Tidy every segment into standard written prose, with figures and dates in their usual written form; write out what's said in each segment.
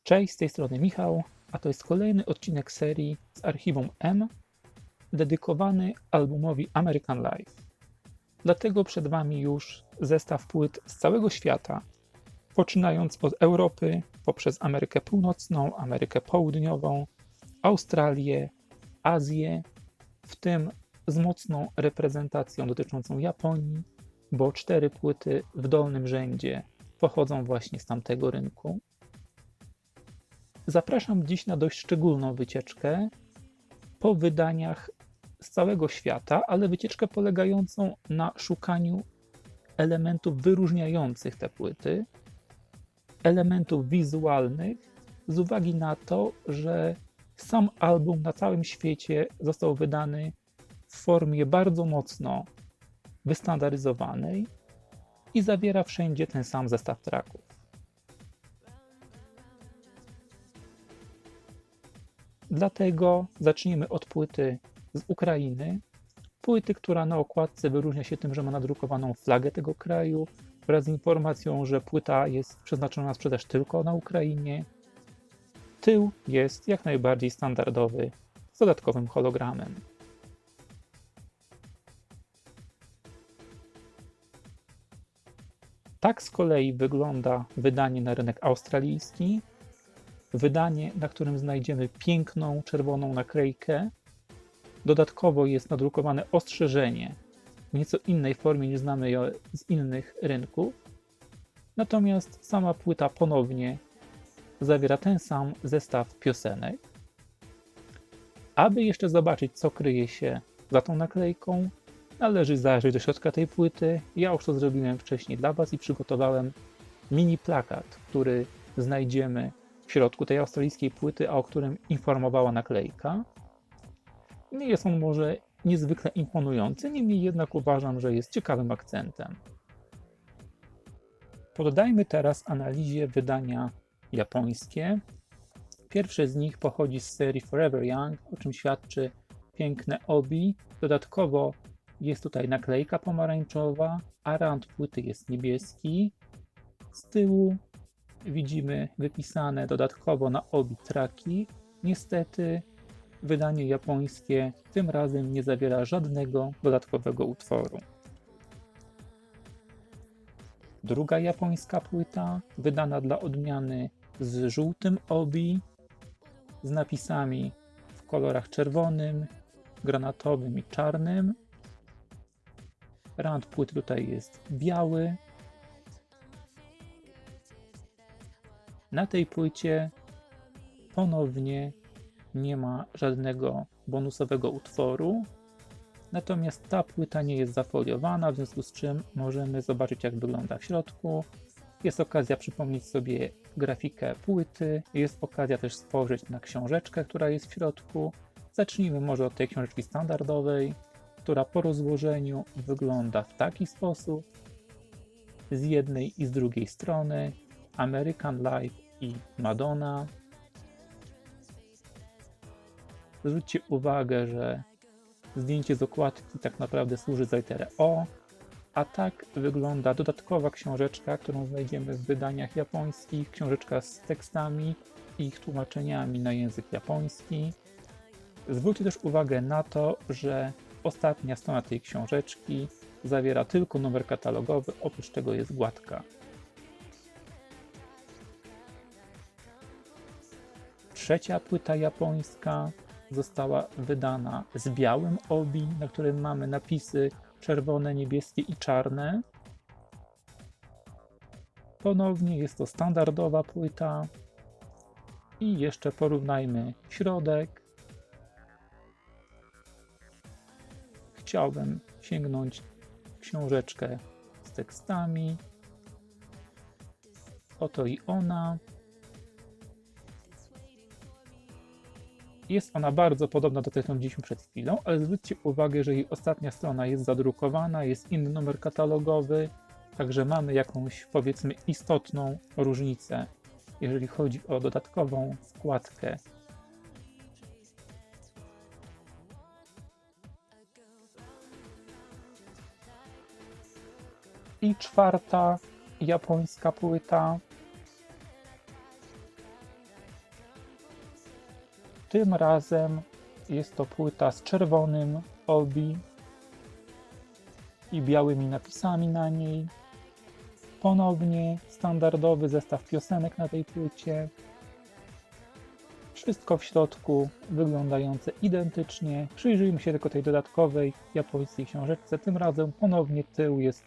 Cześć, z tej strony Michał, a to jest kolejny odcinek serii z Archiwum M, dedykowany albumowi American Life. Dlatego przed Wami już zestaw płyt z całego świata, poczynając od Europy, poprzez Amerykę Północną, Amerykę Południową, Australię, Azję, w tym z mocną reprezentacją dotyczącą Japonii, bo 4 płyty w dolnym rzędzie pochodzą właśnie z tamtego rynku. Zapraszam dziś na dość szczególną wycieczkę po wydaniach z całego świata, ale wycieczkę polegającą na szukaniu elementów wyróżniających te płyty, elementów wizualnych, z uwagi na to, że sam album na całym świecie został wydany w formie bardzo mocno wystandaryzowanej i zawiera wszędzie ten sam zestaw tracków. Dlatego zacznijmy od płyty z Ukrainy, płyty, która na okładce wyróżnia się tym, że ma nadrukowaną flagę tego kraju wraz z informacją, że płyta jest przeznaczona na sprzedaż tylko na Ukrainie. Tył jest jak najbardziej standardowy, z dodatkowym hologramem. Tak z kolei wygląda wydanie na rynek australijski. Wydanie, na którym znajdziemy piękną czerwoną naklejkę. Dodatkowo jest nadrukowane ostrzeżenie w nieco innej formie niż znamy je z innych rynków. Natomiast sama płyta ponownie zawiera ten sam zestaw piosenek. Aby jeszcze zobaczyć, co kryje się za tą naklejką, należy zajrzeć do środka tej płyty. Ja już to zrobiłem wcześniej dla Was i przygotowałem mini plakat, który znajdziemy w środku tej australijskiej płyty, a o którym informowała naklejka. Nie jest on może niezwykle imponujący, niemniej jednak uważam, że jest ciekawym akcentem. Poddajmy teraz analizie wydania japońskie. Pierwsze z nich pochodzi z serii Forever Young, o czym świadczy piękne obi. Dodatkowo jest tutaj naklejka pomarańczowa, a rand płyty jest niebieski. Z tyłu widzimy wypisane dodatkowo na obi traki. Niestety wydanie japońskie tym razem nie zawiera żadnego dodatkowego utworu. Druga japońska płyta, wydana dla odmiany z żółtym obi, z napisami w kolorach czerwonym, granatowym i czarnym. Rand płyty tutaj jest biały. Na tej płycie ponownie nie ma żadnego bonusowego utworu, natomiast ta płyta nie jest zafoliowana, w związku z czym możemy zobaczyć, jak wygląda w środku. Jest okazja przypomnieć sobie grafikę płyty, jest okazja też spojrzeć na książeczkę, która jest w środku. Zacznijmy może od tej książeczki standardowej, która po rozłożeniu wygląda w taki sposób. Z jednej i z drugiej strony American Life i Madonna. Zwróćcie uwagę, że zdjęcie z okładki tak naprawdę służy za literę O, a tak wygląda dodatkowa książeczka, którą znajdziemy w wydaniach japońskich, książeczka z tekstami i ich tłumaczeniami na język japoński. Zwróćcie też uwagę na to, że ostatnia strona tej książeczki zawiera tylko numer katalogowy, oprócz tego jest gładka. Trzecia płyta japońska została wydana z białym obi, na którym mamy napisy czerwone, niebieskie i czarne. Ponownie jest to standardowa płyta. I jeszcze porównajmy środek. Chciałbym sięgnąć książeczkę z tekstami. Oto i ona. Jest ona bardzo podobna do tej, którą widzieliśmy przed chwilą, ale zwróćcie uwagę, że jej ostatnia strona jest zadrukowana, jest inny numer katalogowy, także mamy jakąś, powiedzmy, istotną różnicę, jeżeli chodzi o dodatkową wkładkę. I czwarta japońska płyta Tym razem jest to płyta z czerwonym obi i białymi napisami na niej. Ponownie standardowy zestaw piosenek na tej płycie. Wszystko w środku wyglądające identycznie. Przyjrzyjmy się tylko tej dodatkowej japońskiej książeczce. Tym razem ponownie tył jest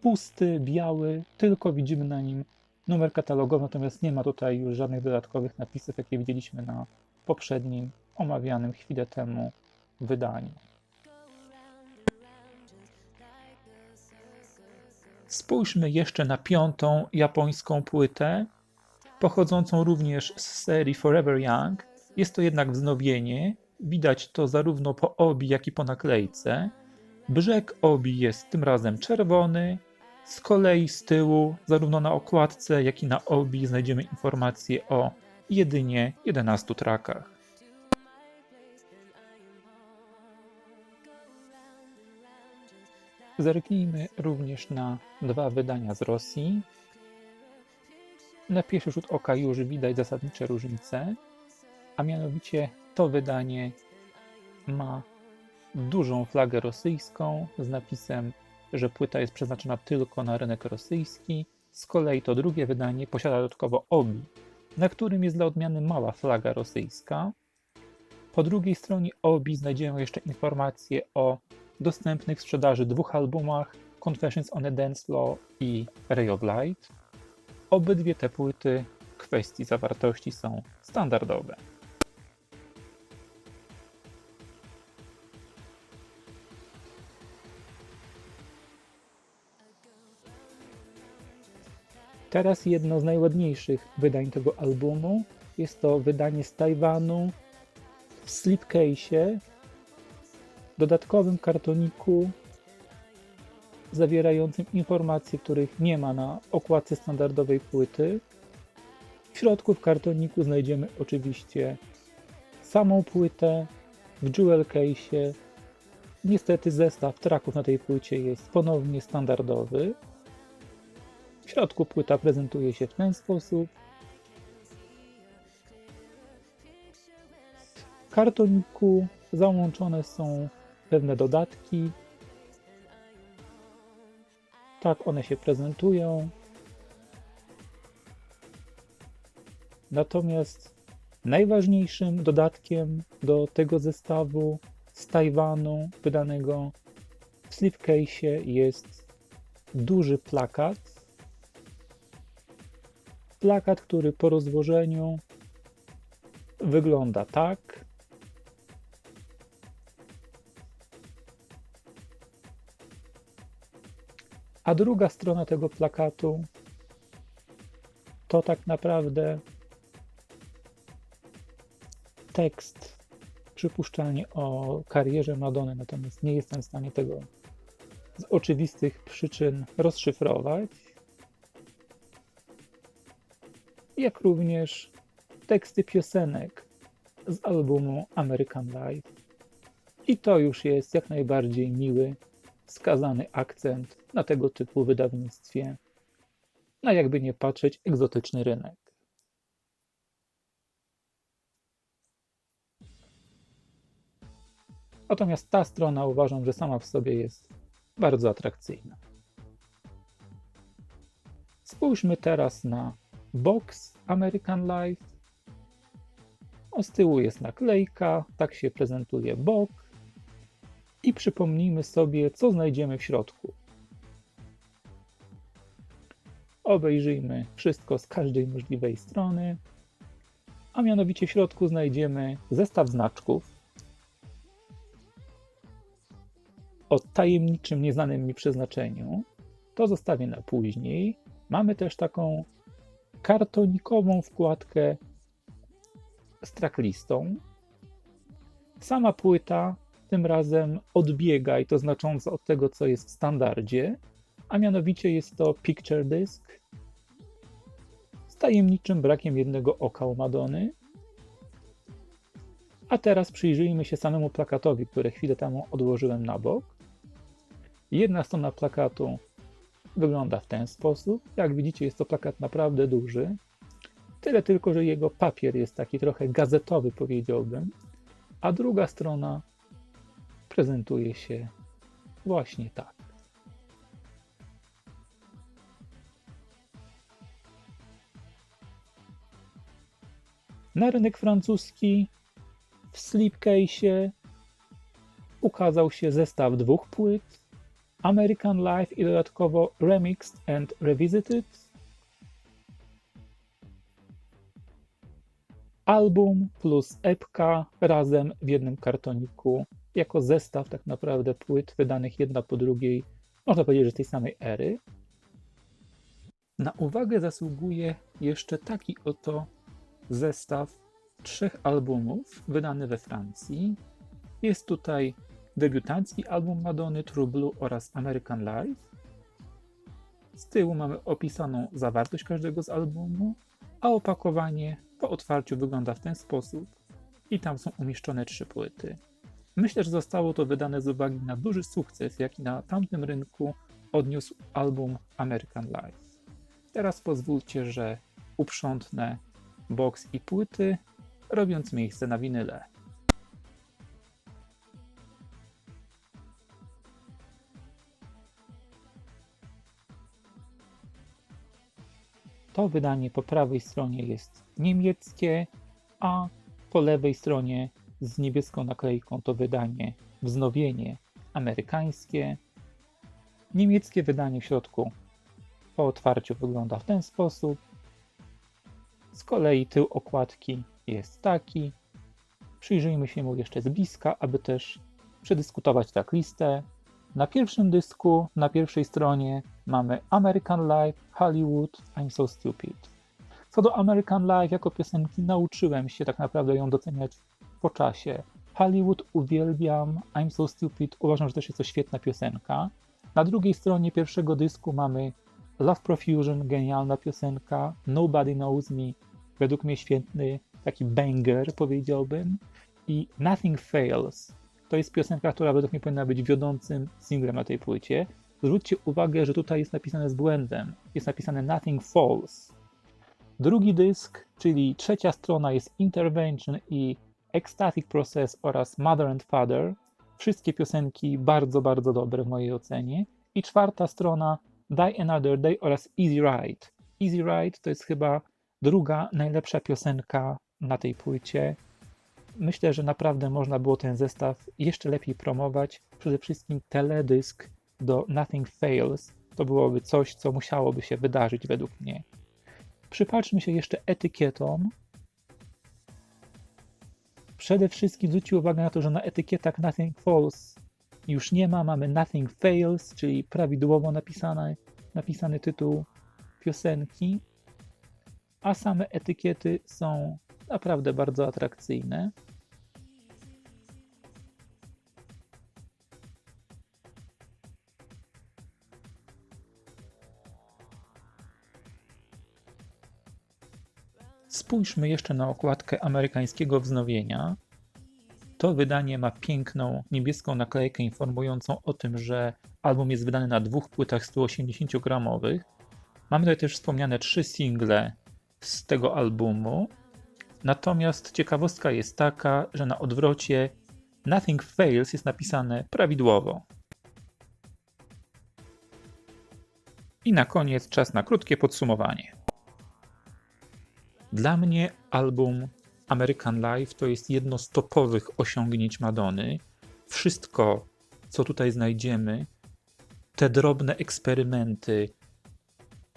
pusty, biały, tylko widzimy na nim numer katalogowy, natomiast nie ma tutaj już żadnych dodatkowych napisów, jakie widzieliśmy na poprzednim, omawianym chwilę temu wydaniu. Spójrzmy jeszcze na 5. japońską płytę, pochodzącą również z serii Forever Young. Jest to jednak wznowienie. Widać to zarówno po obi, jak i po naklejce. Brzeg obi jest tym razem czerwony. Z kolei z tyłu, zarówno na okładce, jak i na obi, znajdziemy informacje o jedynie 11 trackach. Zerknijmy również na 2 wydania z Rosji. Na pierwszy rzut oka już widać zasadnicze różnice, a mianowicie to wydanie ma dużą flagę rosyjską z napisem, że płyta jest przeznaczona tylko na rynek rosyjski. Z kolei to drugie wydanie posiada dodatkowo obi, na którym jest dla odmiany mała flaga rosyjska. Po drugiej stronie obi znajdziemy jeszcze informacje o dostępnych w sprzedaży 2 albumach Confessions on a Dance Floor i Ray of Light. Obydwie te płyty w kwestii zawartości są standardowe. Teraz jedno z najładniejszych wydań tego albumu. Jest to wydanie z Tajwanu w slipcase'ie, dodatkowym kartoniku zawierającym informacje, których nie ma na okładce standardowej płyty. W środku w kartoniku znajdziemy oczywiście samą płytę w jewel case'ie. Niestety zestaw tracków na tej płycie jest ponownie standardowy. W środku płyta prezentuje się w ten sposób. W kartoniku załączone są pewne dodatki. Tak one się prezentują. Natomiast najważniejszym dodatkiem do tego zestawu z Tajwanu wydanego w slipcase'ie jest duży plakat. Plakat, który po rozłożeniu wygląda tak. A druga strona tego plakatu to tak naprawdę tekst, przypuszczalnie o karierze Madony, natomiast nie jestem w stanie tego z oczywistych przyczyn rozszyfrować. Jak również teksty piosenek z albumu American Life. I to już jest jak najbardziej miły, wskazany akcent na tego typu wydawnictwie, na jakby nie patrzeć egzotyczny rynek. Natomiast ta strona uważam, że sama w sobie jest bardzo atrakcyjna. Spójrzmy teraz na box American Life. Z tyłu jest naklejka, tak się prezentuje bok. I przypomnijmy sobie, co znajdziemy w środku. Obejrzyjmy wszystko z każdej możliwej strony, a mianowicie w środku znajdziemy zestaw znaczków o tajemniczym, nieznanym mi przeznaczeniu. To zostawię na później. Mamy też taką kartonikową wkładkę z tracklistą. Sama płyta tym razem odbiega, i to znacząco, od tego, co jest w standardzie, a mianowicie jest to picture disc z tajemniczym brakiem jednego oka u Madony. A teraz przyjrzyjmy się samemu plakatowi, który chwilę temu odłożyłem na bok. Jedna strona plakatu wygląda w ten sposób. Jak widzicie, jest to plakat naprawdę duży. Tyle tylko, że jego papier jest taki trochę gazetowy, powiedziałbym, a druga strona prezentuje się właśnie tak. Na rynek francuski w slipcase'ie ukazał się zestaw 2 płyt, American Life i dodatkowo Remixed and Revisited, album plus epka razem w jednym kartoniku, jako zestaw tak naprawdę płyt wydanych jedna po drugiej, można powiedzieć, że z tej samej ery. Na uwagę zasługuje jeszcze taki oto zestaw 3 albumów wydany we Francji. Jest tutaj debiutancki album Madonny True Blue oraz American Life. Z tyłu mamy opisaną zawartość każdego z albumu, a opakowanie po otwarciu wygląda w ten sposób i tam są umieszczone 3 płyty. Myślę, że zostało to wydane z uwagi na duży sukces, jaki na tamtym rynku odniósł album American Life. Teraz pozwólcie, że uprzątnę boks i płyty, robiąc miejsce na winyle. To wydanie po prawej stronie jest niemieckie, a po lewej stronie z niebieską naklejką to wydanie wznowienie amerykańskie. Niemieckie wydanie w środku po otwarciu wygląda w ten sposób. Z kolei tył okładki jest taki. Przyjrzyjmy się mu jeszcze z bliska, aby też przedyskutować tracklistę. Na pierwszym dysku, na pierwszej stronie mamy American Life, Hollywood, I'm So Stupid. Co do American Life jako piosenki, nauczyłem się tak naprawdę ją doceniać po czasie. Hollywood uwielbiam, I'm So Stupid uważam, że też jest to świetna piosenka. Na drugiej stronie pierwszego dysku mamy Love Profusion, genialna piosenka, Nobody Knows Me, według mnie świetny taki banger, powiedziałbym, i Nothing Fails. To jest piosenka, która według mnie powinna być wiodącym singlem na tej płycie. Zwróćcie uwagę, że tutaj jest napisane z błędem. Jest napisane Nothing Falls. Drugi dysk, czyli trzecia strona, jest Intervention i Ecstatic Process oraz Mother and Father. Wszystkie piosenki bardzo, bardzo dobre w mojej ocenie. I czwarta strona Die Another Day oraz Easy Ride. Easy Ride to jest chyba druga najlepsza piosenka na tej płycie. Myślę, że naprawdę można było ten zestaw jeszcze lepiej promować. Przede wszystkim teledysk do Nothing Fails to byłoby coś, co musiałoby się wydarzyć według mnie. Przypatrzmy się jeszcze etykietom. Przede wszystkim zwróćcie uwagę na to, że na etykietach Nothing Falls już nie ma. Mamy Nothing Fails, czyli prawidłowo napisany tytuł piosenki. A same etykiety są naprawdę bardzo atrakcyjne. Spójrzmy jeszcze na okładkę amerykańskiego wznowienia. To wydanie ma piękną niebieską naklejkę informującą o tym, że album jest wydany na 2 płytach 180-gramowych. Mamy tutaj też wspomniane 3 single z tego albumu. Natomiast ciekawostka jest taka, że na odwrocie Nothing Fails jest napisane prawidłowo. I na koniec czas na krótkie podsumowanie. Dla mnie album American Life to jest jedno z topowych osiągnięć Madonny. Wszystko, co tutaj znajdziemy, te drobne eksperymenty,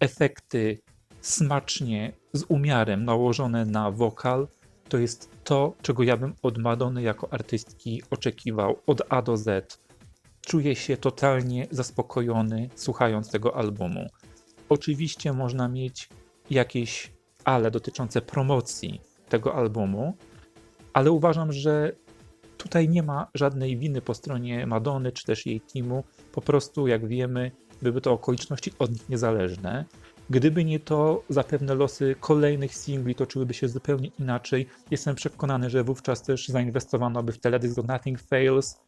efekty smacznie, z umiarem nałożone na wokal, to jest to, czego ja bym od Madonny jako artystki oczekiwał od A do Z. Czuję się totalnie zaspokojony słuchając tego albumu. Oczywiście można mieć jakieś ale dotyczące promocji tego albumu, ale uważam, że tutaj nie ma żadnej winy po stronie Madonny czy też jej teamu. Po prostu, jak wiemy, były to okoliczności od nich niezależne. Gdyby nie to, zapewne losy kolejnych singli toczyłyby się zupełnie inaczej. Jestem przekonany, że wówczas też zainwestowano by w teledysk do Nothing Fails,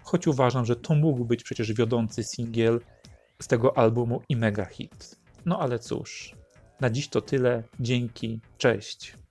choć uważam, że to mógł być przecież wiodący singiel z tego albumu i mega hit. No ale cóż, Na dziś to tyle. Dzięki. Cześć.